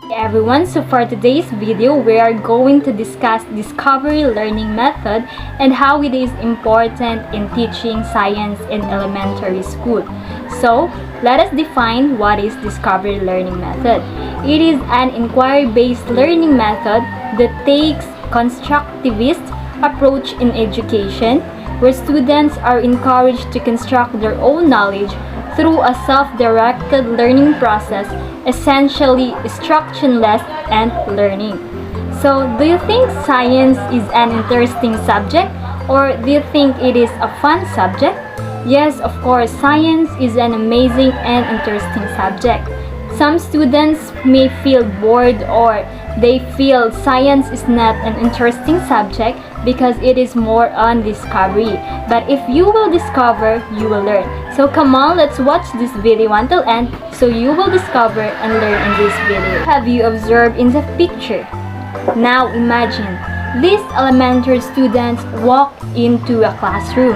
Hey everyone, so for today's video, we are going to discuss discovery learning method and how it is important in teaching science in elementary school. So, let us define what is discovery learning method. It is an inquiry-based learning method that takes constructivist approach in education, where students are encouraged to construct their own knowledge through a self-directed learning process, essentially instructionless and learning. So, do you think science is an interesting subject, or do you think it is a fun subject? Yes, of course, science is an amazing and interesting subject. Some students may feel bored or they feel science is not an interesting subject because it is more on discovery. But if you will discover, you will learn. So come on, let's watch this video until end so you will discover and learn in this video. Have you observed in the picture? Now imagine, these elementary students walk into a classroom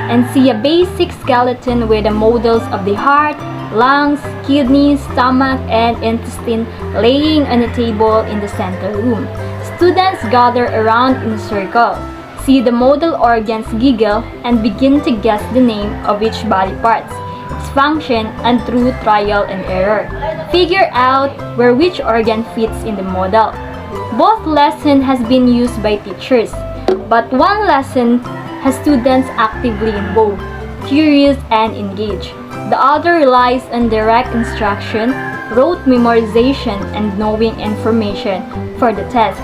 and see a basic skeleton with the models of the heart, lungs, kidneys, stomach, and intestine laying on a table in the center room. Students gather around in a circle, see the model organs giggle, and begin to guess the name of each body parts, its function, and through trial and error, figure out where which organ fits in the model. Both lessons has been used by teachers, but one lesson has students actively involved, curious, and engaged. The other relies on direct instruction, rote memorization, and knowing information for the test.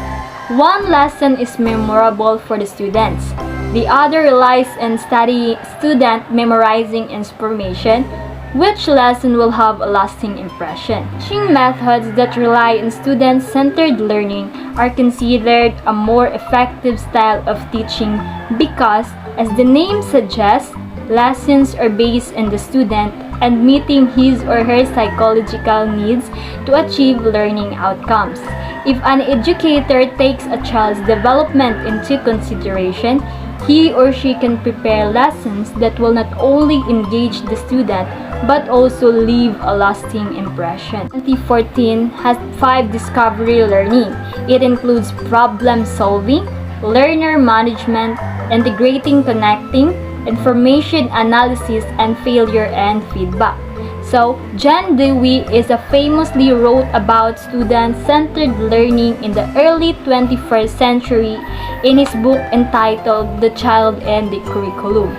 One lesson is memorable for the students. The other relies on student memorizing information. Which lesson will have a lasting impression? Teaching methods that rely on student-centered learning are considered a more effective style of teaching because, as the name suggests, lessons are based on the student and meeting his or her psychological needs to achieve learning outcomes. If an educator takes a child's development into consideration, he or she can prepare lessons that will not only engage the student but also leave a lasting impression. 2014 has 5 discovery learning. It includes problem solving, learner management, integrating connecting, information analysis, and failure and feedback. So, John Dewey is a famously wrote about student-centered learning in the early 21st century in his book entitled The Child and the Curriculum.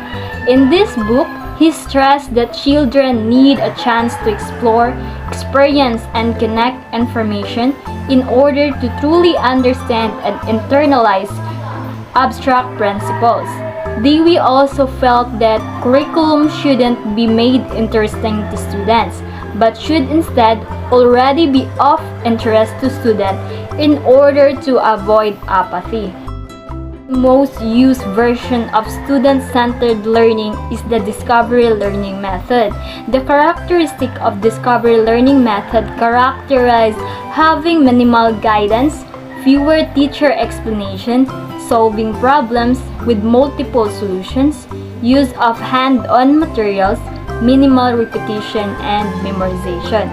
In this book, he stressed that children need a chance to explore, experience, and connect information in order to truly understand and internalize abstract principles. Dewey also felt that curriculum shouldn't be made interesting to students, but should instead already be of interest to students in order to avoid apathy. The most used version of student-centered learning is the discovery learning method. The characteristic of discovery learning method characterized having minimal guidance, fewer teacher explanation, solving problems with multiple solutions, use of hand-on materials, minimal repetition, and memorization.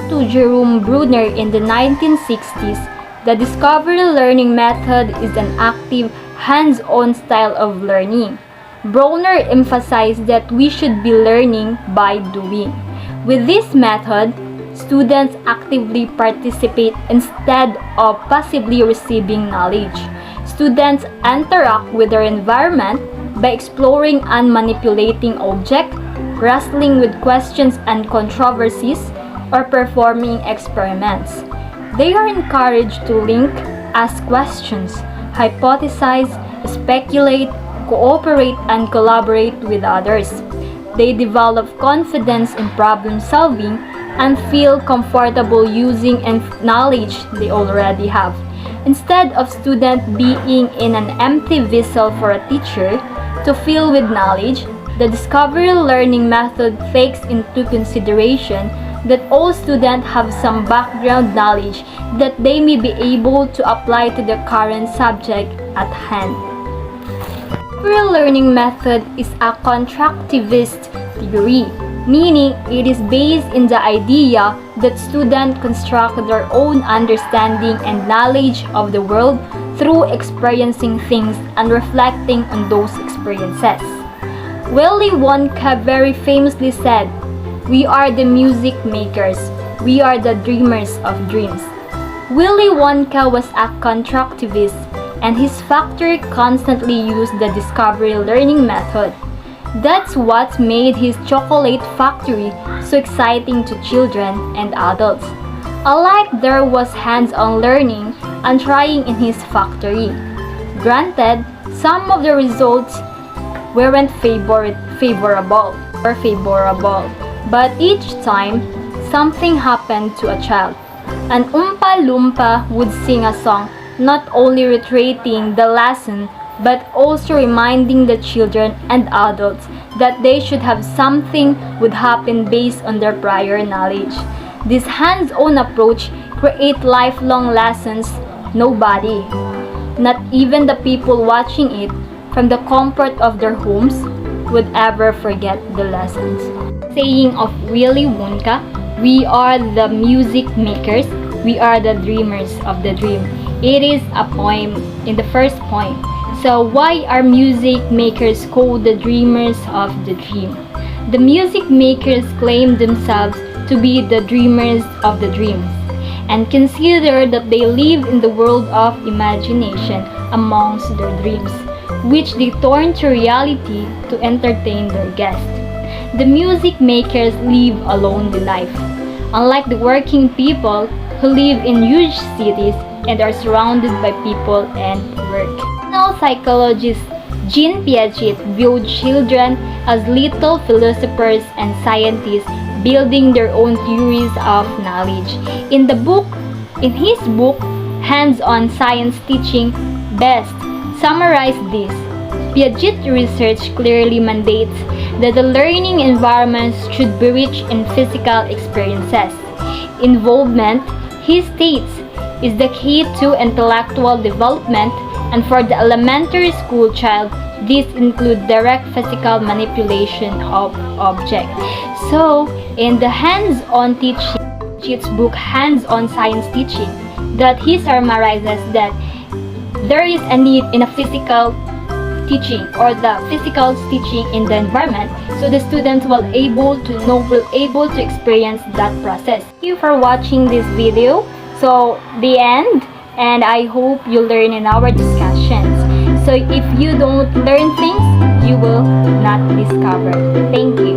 To Jerome Bruner in the 1960s, the discovery learning method is an active, hands-on style of learning. Bruner emphasized that we should be learning by doing. With this method, students actively participate instead of passively receiving knowledge. Students interact with their environment by exploring and manipulating objects, wrestling with questions and controversies, or performing experiments. They are encouraged to link, ask questions, hypothesize, speculate, cooperate, and collaborate with others. They develop confidence in problem solving and feel comfortable using knowledge they already have. Instead of students being in an empty vessel for a teacher to fill with knowledge, the discovery learning method takes into consideration that all students have some background knowledge that they may be able to apply to the current subject at hand. The discovery learning method is a constructivist theory meaning it is based in the idea that students construct their own understanding and knowledge of the world through experiencing things and reflecting on those experiences. Willy Wonka very famously said, "We are the music makers, we are the dreamers of dreams." Willy Wonka was a constructivist, and his factory constantly used the discovery learning method. That's what made his chocolate factory so exciting to children and adults. Alike, there was hands-on learning and trying in his factory. Granted, some of the results weren't favorable, but each time something happened to a child. An Oompa Loompa would sing a song, not only reiterating the lesson but also reminding the children and adults that they should have something would happen based on their prior knowledge. This hands-on approach creates lifelong lessons. Nobody, not even the people watching it from the comfort of their homes, would ever forget the lessons. Saying of Willy Wonka, "We are the music makers, we are the dreamers of the dream." It is a poem in the first poem. So why are music makers called the dreamers of the dream? The music makers claim themselves to be the dreamers of the dreams and consider that they live in the world of imagination amongst their dreams, which they turn to reality to entertain their guests. The music makers live a lonely life, unlike the working people who live in huge cities and are surrounded by people and work. Psychologist Jean Piaget viewed children as little philosophers and scientists building their own theories of knowledge. In his book, Hands-on Science Teaching, best summarized this. Piaget research clearly mandates that the learning environments should be rich in physical experiences. Involvement, he states, is the key to intellectual development, and for the elementary school child, this includes direct physical manipulation of objects. So, in the hands-on teaching, Piaget's book Hands-on Science Teaching, that he summarizes that there is a need in a physical teaching or the physical teaching in the environment, so the students will able to experience that process. Thank you for watching this video. So the end, and I hope you learn in our discussions. So if you don't learn things, you will not discover. Thank you.